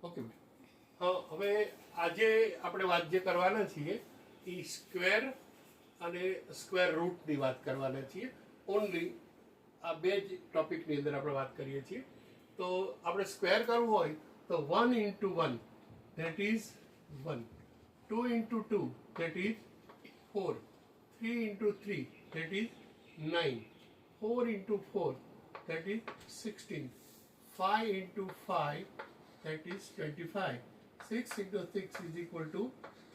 Okay હા, હવે આજે આપણે વાત જે કરવાના છીએ એ સ્ક્વેર અને સ્ક્વેર રૂટની વાત કરવાના છીએ. ઓનલી આ બે જ ટોપિકની અંદર આપણે વાત કરીએ છીએ. તો આપણે સ્ક્વેર કરવું હોય તો 1 into 1 that is 1, 2 into 2 that is 4, 3 into 3 that is 9, 4 into 4 that is 16, 5 into 5 that is 25, 6 into 6 is equal to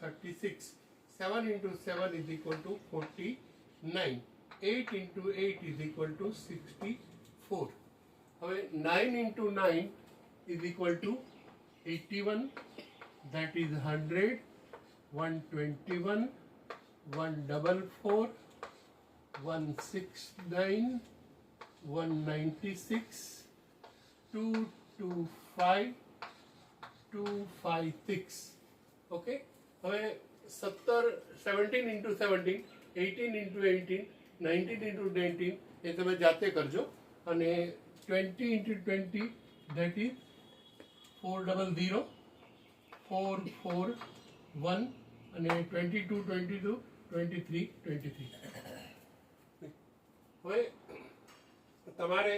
36, 7 into 7 is equal to 49, 8 into 8 is equal to 64. હવે 9 into 9 is equal to 81, that is 100, 121, 144, 169, 196, 225, 256. Okay, હવે 17 into 17, 18 into 18, 19 into 19 એ તમે જાતે કરજો. અને 20 into 20 that is 400, 441 અને 22, 22, 23, 23. હવે તમારે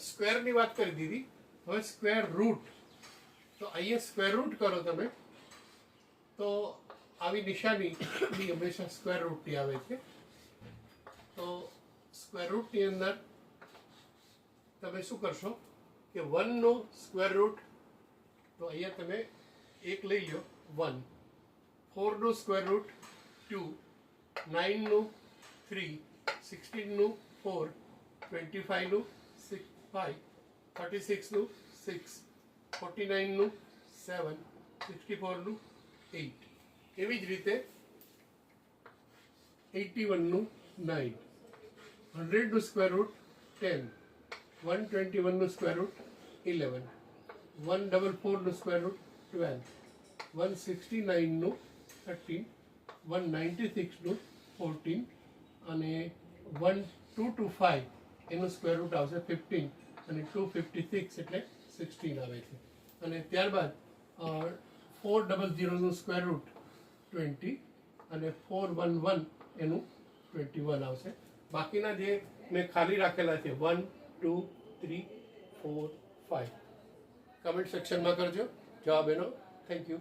સ્ક્વેરની વાત કરી દીધી. હવે સ્ક્વેર રૂટ, તો અહીંયા સ્ક્વેર રૂટ કરો તમે તો આવી નિશાની હંમેશા સ્ક્વેર રૂટની આવે છે. તો સ્ક્વેર રૂટની અંદર તમે શું કરશો કે 1 નો સ્ક્વેર રૂટ, તો અહીંયા તમે એક લઈ લો 1, 4 નું સ્ક્વેર રૂટ 2, 9 નું 3, 16 નું 4, 25 નું 5, 36 નું 6, 49 નું 7, 64 નું 8. એવી જ રીતે 81 નું 9, 100 નું સ્ક્વેર રૂટ 10, 121 નું સ્ક્વેર રૂટ 11, 144 નું સ્ક્વેર રૂટ 12, 169 નું 13, 196 નું 14 અને 1225 એનું સ્ક્વેર રૂટ આવશે 15 અને 256 એટલે 16 આવે છે. અને ત્યારબાદ 400 નું સ્ક્વેર રૂટ 20 અને 411 એનું 21 આવશે. બાકીના જે મેં ખાલી રાખેલા છે 1, 2, 3, 4, 5 કમેન્ટ સેક્શનમાં કરજો જવાબ એનો. Thank you.